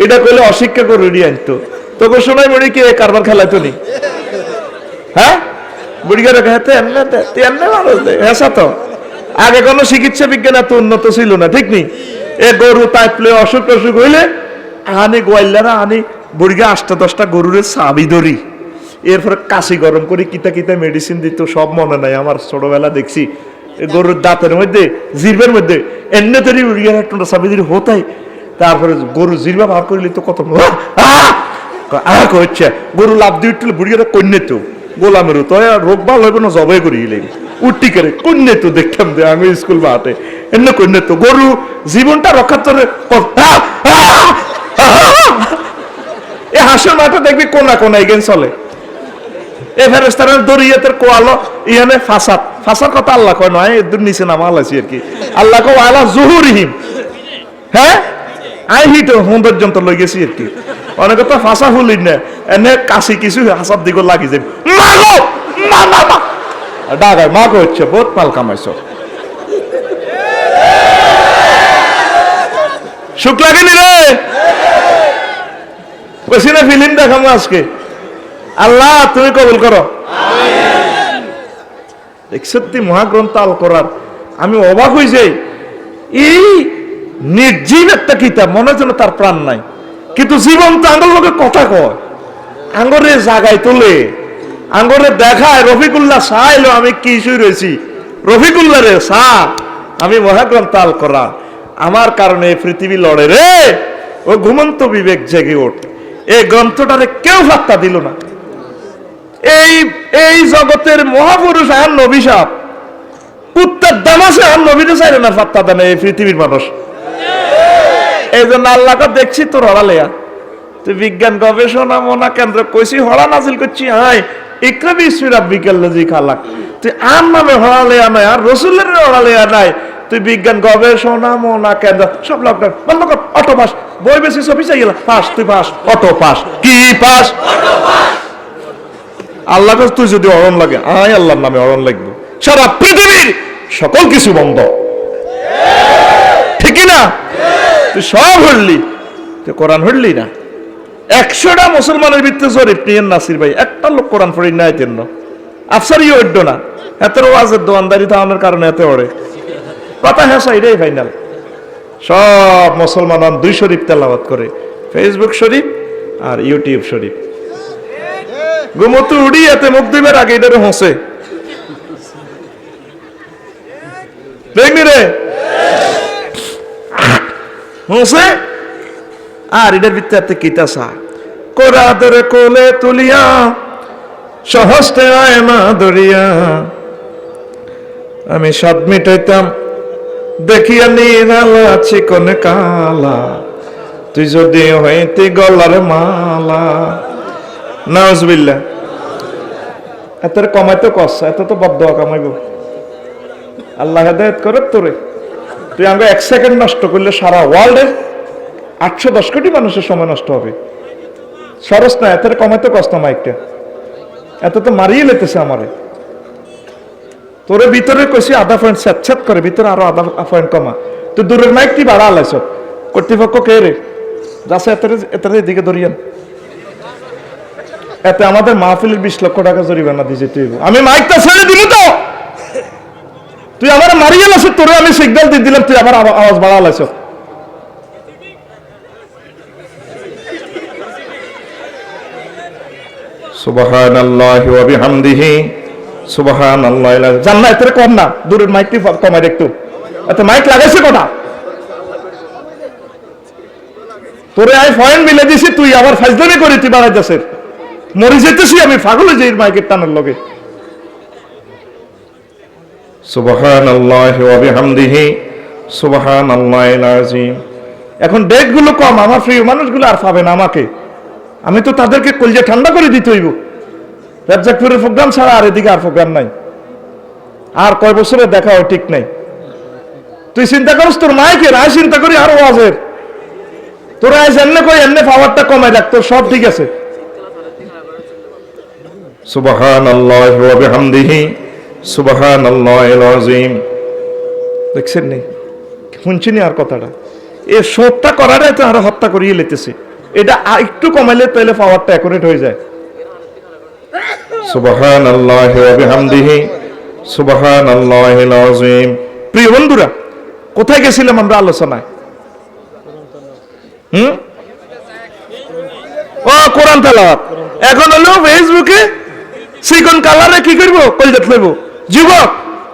এটা করলে অশিক্ষা গরু আনতো। তোকে শোনাই বুড়ি কে কারবার খেলাইতো নি? হ্যাঁ, বুড়িকে রেখে এমনি মানুষ হ্যাঁ তো। আগে কোনো চিকিৎসা বিজ্ঞান এত উন্নত ছিল না, ঠিক নি? এ গরু তাইপলে অসুখ টসুখ হইলে আনি গোয়াল্লারা আনি বুড়িকে 8-10টা গরুরে চাবি ধরি, এরপরে কাশি গরম করে কিতা কিতা মেডিসিন দিত, সব মনে নাই আমার। ছোটবেলা দেখছি গরুর দাঁতের মধ্যে জিরবের মধ্যে এমনি তৈরি বুড়িয়া একটা চাবি ধরি হতাই, তারপরে গরু জিরবা বার করিলি তো কত হচ্ছে, গরু লাভ দিয়ে উঠলে বুড়িয়াটা কন্যে তো গোলামের তো রোগ ভালো হইব না, জবাই করি উঠি করে কন্যে তো দেখতাম যে আমি স্কুল বাটে এমনি কন্যে তো গরু জীবনটা রক্ষা করে। এ হাঁসের মাঠে দেখবি কোনা কোনা এগেন চলে, এ ফেরেস্তারের দরিয়াতের কোয়ালো ইয়ানে ফাসাদ, ফাসার কথা আল্লাহ কয় নয়, এর নিচে নামা আলাইছি আর কি। আল্লাহ কো আলা জুহুরিহিম, হ্যাঁ আই হিট সৌন্দর্যন্ত লই গেছি আর কি। অনেকে তো ফাঁসা ফুলি না, এনে কাশি কিছু হাসার দিকে লাগি যাবে, মা গো মা মা মা ডাগায়, মা গো হচ্ছে বহুত মাল কামাইছ। সুখ লাগেনি রে? বেশি না ফিল্ম দেখাবো আজকে, আল্লাহ তুমি কবুল করো। সত্যি মহাগ্রন্থ আল কোরআন আমি অবাক হই যাই, এই নির্জীব একটা কিতাব, মনে যেন তার প্রাণ নাই, কিন্তু জীবন্ত আঙ্গুল লোকে কথা কয়, আঙ্গরে জাগায় তোলে, আঙ্গরে দেখায় রফিকুল্লাহ শাহ এলো, আমি কি শুই রয়েছি রফিকুল্লাহ রে শাহ, আমি মহাগ্রন্থ আল কোরআন, আমার কারণে পৃথিবী লড়ে রে। ও ঘুমন্ত বিবেক জেগে ওঠ, এই গ্রন্থটারে কেউ ফাত্তা দিল না। এই জগতের মহাপুরুষ আর নবী সাহেব কুত্তার দামাসে আর নবীতে চাইলে না ফাত্তা দেন এই পৃথিবীর মানুষ। এই জন্য আল্লাহকে দেখছি তোর হড়ালেয়া, তুই বিজ্ঞান গবেষণা মনা কেন্দ্র কইছি হড়া নাজিল করছি, হাই ইকরাবি ইসমি রাব্বিকাল্লাযী খালাক, তুই আর নামে হড়ালেয়া নাই, আর রসুলের হড়ালেয়া নাই, তুই বিজ্ঞান গবেষণা মনা কেন্দ্র সব লকডাউন বন্ধ কর। অটো পাস, বই বেশি সবই চাই গেল পাস, তুই পাস, অটো পাস, কি পাস? আল্লাহ কাছে তুই যদি অরণ লাগে, আয় আল্লাহর নামে অরণ লাগবে, সারা পৃথিবীর সকল কিছু বন্ধ, ঠিক না? তুই সব হড়লি, তুই কোরআন হড়লি না। 100টা মুসলমানের ভিতরে জরিপ নিয়েন নাসির ভাই, একটা লোক কোরআন পড়ি না এতেন না, আফসারি ওইড না, এত ওয়াজের দোয়ানদারি থামানোর কারণে এতে ওড়ে কথা, হ্যাঁ এটাই ফাইনাল। সব মুসলমান 2 শরীফ তেলাওয়াত করে, ফেসবুক শরীফ আর ইউটিউব শরীফ। ঘুমতু উড়ি এতে মুখ দিবের আগে এটারে হসে দেখবি রে হসে, আর এটার ভিতরে কিতা চা কোরাদরে কোলে তুলিয়া সহস্তে আয় মা দরিয়া, আমি স্বাদ মিটাইতাম দেখিয়া নিরালা চিকন কালা, তুই যদি হইতি গলার মালা। নাউজুবিল্লাহ। এত কমাইতে কষ্ট, এত তো বদদোয়া কামাইব। আল্লাহ হেদায়েত করে তোরে, তুই আমাকে 1 সেকেন্ড নষ্ট করলে সারা ওয়ার্ল্ডের 810 কোটি মানুষের সময় নষ্ট হবে। সরস না, এত কমাইতে কষ্ট মাইকটা, এত তো মারিয়ে লেতেছে আমারে। তোরে ভিতরে কইছি আধা পয়েন্ট সেট করে, ভিতরে আরো আধা পয়েন্ট কমা, তুই দূরের মাইক তুই বাড়া আলাইছ, কর্তৃপক্ষ কে রে যাচ্ছে এত এদিকে ধরিয়েন, এতে আমাদের মাহফিলের 20 লক্ষ টাকা জরিমানা দিয়েছে। তুই আমি মাইকটা ছেড়ে দিলি তো, তুই আমার মারিয়ে লাস, তোরে আমি সিগন্যাল দিয়ে দিলাম, তুই আমার আওয়াজ বাড়া লাইছ। সুবহানাল্লাহি ওয়া বিহামদিহি সুবহানাল্লাহি। জান্নাত এত কম না, দূরের মাইকটি কমাই একটু, এত মাইক লাগাইছে কথা, তোরে আই পয়েন্ট মিলে দিছি, তুই আবার ফাজলামি করি, তুই বাড়াই যাচ্ছে, মরে যেতেছি আমি, পাগল হয়ে যাই মাইকের টানের লগে। সুবহানাল্লাহি ওয়া বিহামদিহি সুবহানাল্লাহিল আযীম। এখন ডেটগুলো কম, আমার প্রিয় মানুষগুলো আর পাবে না আমাকে, আমি তো তাদেরকে কলজে ঠান্ডা করে দিতে হইব। রাজ্জাকপুরের প্রোগ্রাম ছাড়া আর এদিকে আর প্রোগ্রাম নাই, আর কয় বছরের দেখা হয় ঠিক নাই। তুই চিন্তা করিস তোর মাইকে, রায় চিন্তা করি আরো ওয়াজের, তোরা এমনি কই এমনি পাওয়ারটা কমাই রাখ, তোর সব ঠিক আছে। সুবহানাল্লাহি ওয়া বিহামদিহি সুবহানাল্লাহিল আযীম। দেখছেন নি, শুনছিনি আর কথাটা, এ সবটা করারে তো আর হত্যা করিয়ে লেতেছে। এটা একটু কমাইলে তাহলে পাওয়ারটা অ্যাকুরেট হয়ে যায়। সুবহানাল্লাহি ওয়া বিহামদিহি সুবহানাল্লাহিল আযীম। প্রিয় বন্ধুরা, কোথায় গেছিলাম আমরা আলোচনায়? ও কোরআন তেলাওয়াত। এখন হলো ফেসবুকে সিকন কালারে কি করব, কলজাত লইব। যুবক,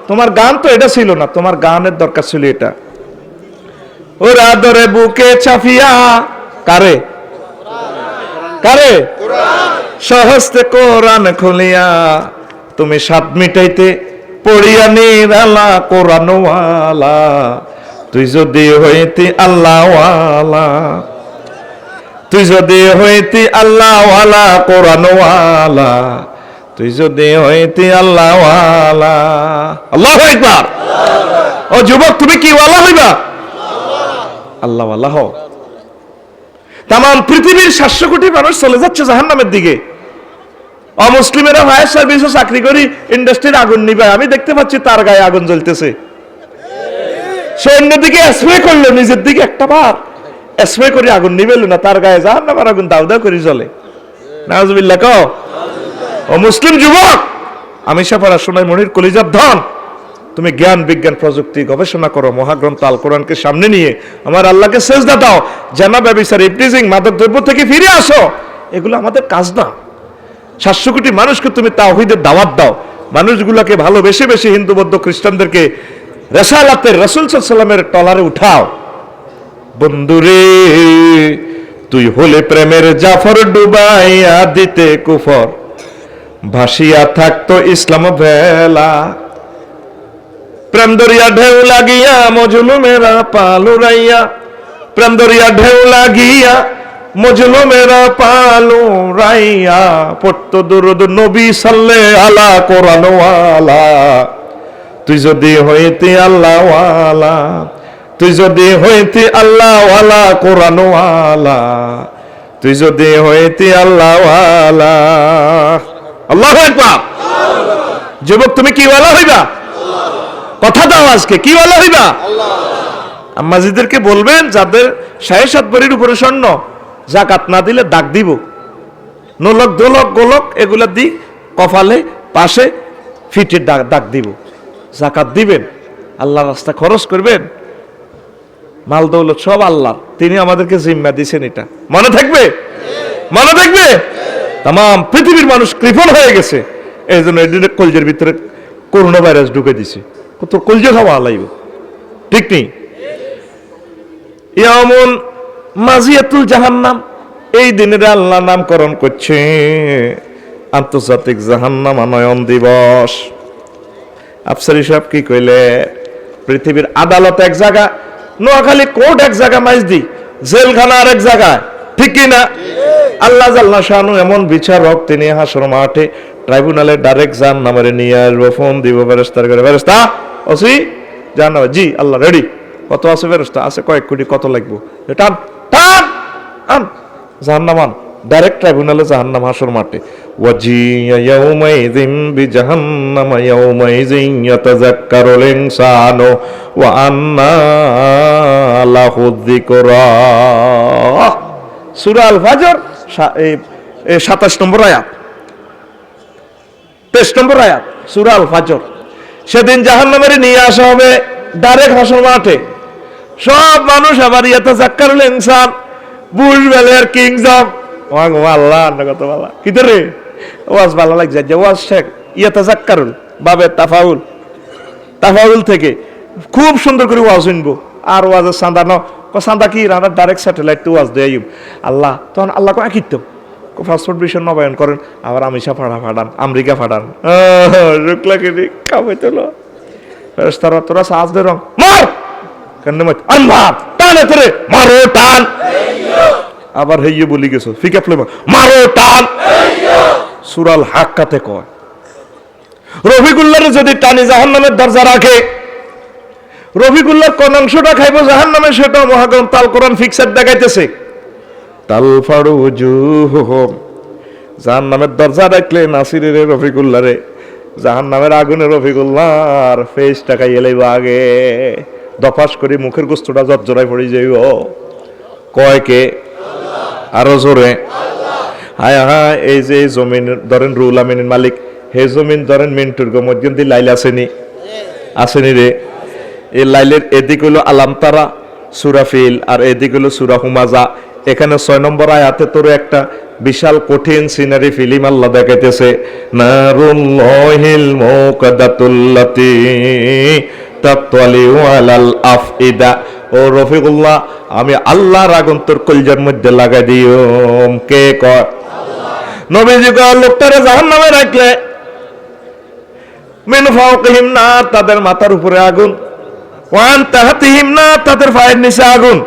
তোমার গান তো এটা ছিল না, তোমার গানের দরকার ছিল এটা। ওরা ধরে বুকে চাপিয়া, কারে কারে সহস্তে কোরআন খুলিয়া, তুমি সাত মিটাইতে পড়িয়া নিরালা কোরআনওয়ালা, তুই যদি হইতি আল্লাহওয়ালা, তুই যদি হইতি আল্লাহওয়ালা কোরআনওয়ালা, তুই যদি হইতি আল্লাহওয়ালা। আল্লাহু আকবার। ও যুবক, তুমি কি ওয়ালা হইবা? আল্লাহওয়ালা হও। তাম পৃথিবীর 700 কোটি মানুষ চলে যাচ্ছে জাহান্নামের দিকে। অমুসলিমেরা ফায়ার সার্ভিসে চাকরি করি, ইন্ডাস্ট্রির আগুন নিবায়, আমি দেখতে পাচ্ছি তার গায়ে আগুন জ্বলতেছে। সে অন্যদিকে স্প্রে করলো, নিজের দিকে একটা বার স্প্রে করে আগুন নিবেল না, তার গায়ে জাহান্নামের আগুন দাউ দাউ করে জ্বলে। নাউজুবিল্লাহ কও। ও মুসলিম যুবক, আমি সাফারা সোনাই মনির কলিজার ধন, তুমি জ্ঞান বিজ্ঞান প্রযুক্তি গবেষণা করো, মহাগ্রন্থ আল কোরআনকে সামনে নিয়ে আমার আল্লাহকে সেজদা দাও, জানা ব্যভিচার ইফটিজিং মাদক দ্রব্য থেকে ফিরে আসো। এগুলো আমাদের কাজ না। 700 কোটি মানুষকে তুমি তাওহীদের দাওয়াত দাও, মানুষগুলোকে ভালোবেসে বেশি হিন্দু বৌদ্ধ খ্রিস্টানদেরকে রেসালাতের রাসূল সাল্লাল্লাহু আলাইহি ওয়াসাল্লামের টলারে উঠাও। বন্ধুরে, তুই হলে প্রেমের জাফর, ডুবাইয়া দিতে কুফর, ভাসিয়া থাকতো ইসলাম ভেলা। প্রেম দরিয়া ঢেউ লাগিয়া মজলুমেরা পালুরাইয়া, প্রেম দরিয়া ঢেউ লাগিয়া মজলুমেরা পালুরাইয়া, পড়তো দুরূদ নবী সাল্লাল্লাহু আলা কোরআনওয়ালা, তুই যদি হইতি আল্লাহওয়ালা, তুই যদি হইতি আল্লাহওয়ালা কোরআনওয়ালা, তুই যদি হইতি আল্লাহওয়ালা। আল্লাহু আকবার। যুবক, তুমি কি ওয়ালা হইবা? কথা দাও, আজকে কি ওয়ালা হইবা? আম্মাজিদেরকে বলবেন যাদের 7.5 ভরির উপরে স্বর্ণ, যাকাত না দিলে দাগ দিব, নোলক দোলক গোলক এগুলা দি কপালে পাশে ফিটের দাগ দিব। যাকাত দিবেন, আল্লাহর রাস্তা খরচ করবেন, মাল দৌলত সব আল্লাহ, তিনি আমাদেরকে জিম্মা দিয়েছেন। এটা মনে থাকবে, মনে থাকবে। তাম পৃথিবীর মানুষ কৃপণ হয়ে গেছে, এই জন্য এদের কলজের ভিতরে করোনা ভাইরাস ঢুকে দিছে। কত কলজে খাওয়া লাগবে, ঠিক নেই? ইয়ামুন মাজিয়াতুল জাহান্নাম, এই দিনের আল্লাহ নামকরণ করছে আন্তর্জাতিক জাহান্নাম আনয়ন দিবস। আফসারি সাহেব কি কইলে, পৃথিবীর আদালত এক জায়গা, নোয়াখালী কোর্ট এক জায়গা, মাইজদি জেলখানা আর এক জায়গায়, ঠিক কি না? আল্লাহ জাল্লা শানু এমন বিচারক, তিনি হাসর মাঠে ট্রাইব্যুনালে ডাইরেক্ট জাহান্নামে নিয়ে আসবো, ফোন দিব ফেরেশতার করে, ফেরেশতা ওসি জাহান্নামে, জি আল্লাহ রেডি। কত আছে ফেরেশতা? আছে কয়েক কোটি। কত লাগবে? টান টান আন, জাহান্নামান ডাইরেক্ট ট্রাইব্যুনালে, জাহান্নাম হাসর মাঠে। ওয়াজিয়া ইয়াউমাইযিন বিজাহান্নাম ইয়াউমাইযিন ইয়াতাযাক্কারুল ইনসানু ওয়া আন্না লাহু যিকরা। সূরা আল ফাজর 27 নম্বর আয়াত, 23 নম্বর আয়াত, সূরা আল ফাজর। সেদিন জাহান্নামে নিয়ে আসা হবে ডাইরেক্ট হাসর মাঠে, সব মানুষ আবার ইয়াতাযাক্কারুল ইনসান, বুঝবেলের কিংডম। আল্লাহ কত ভালো, কি রে ওয়াজ ভালো লাগছে যে ওয়াজ শেখ ইয়াতাযাক্কারুল বাবে তাফাউল, তাফাউল থেকে খুব সুন্দর করে ওয়াজ শুনবো। আর ওয়াজের চাঁদা ন, চাঁদা কি রানার ডাইরেক্ট স্যাটেলাইট টু ওয়াজ দেয় আল্লাহ, তখন আল্লাহ কয় কিত পাসপোর্ট বিষয় নবায়ন করেন, আবার আমিষা ফাটান, আমেরিকা ফাটান, রুকলা কিনি কামাই তোলো ফেরেশতারা, তোরা সাজ দে রং মার কান্নে মার আনভার টানে ধরে মারো টান, আবার হেইয়ে বলি গেছো ফিকা ফ্লেম মারো টান। সূরাল হাক্কাতে কয় রফিকুল্লাহর যদি টানি জাহান্নামের দরজা রাখে, রফিকুল্লাহ কোন অংশটা খাইবো জাহান্নামে সেটা মহাগ্রন্থ আল কোরআন ফিক্সার দেখাইতেছে। তালফারু উজুহুহুম, জাহান্নামের দরজা রাখলে নাসিরের রফিকুল্লাহ রে জাহান্নামের আগুনে রফিকুল্লাহর ফেসটা খাইয়ে লইব আগে, দফাস করে মুখের গোস্তটা জর্জরায় পড়ে যাইব। কয় কে? আরো জোরে। হায় হায়, এই যে জমিন ধরেন রুল আমিনের মালিক, হে জমিন ধরেন মিন্টুর মধ্যে দিয়ে লাইল আসেনি, আসেনি রে। এই লাইলের এদিক হলো আলামতারা সুরাফিল আর এদিক হলো সুরা হুমাজা। এখানে 6 নম্বর আয়াতে তোর একটা বিশাল কঠিন সিনারি ফিল্ম আল্লাহ দেখাইতেছে, নারুল্লাহিল মুকাদ্দাতুল্লাতি তাতওয়ালিউ আলাল আফইদা। ও রফিকুল্লাহ, আমি আল্লাহর আগুন তোর কলজার মধ্যে লাগাই দিও। কে কয়? নবীজি কয় লোকটারে জাহান্নামে রাখলে মিন ফাওকিহিম নার, তাদের মাথার উপরে আগুন, ওয়ান তাহতিহিম নার, তাদের পায়ের নিচে আগুন।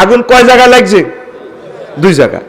আগুন কয় জায়গায় লাগছে? 2 জায়গা।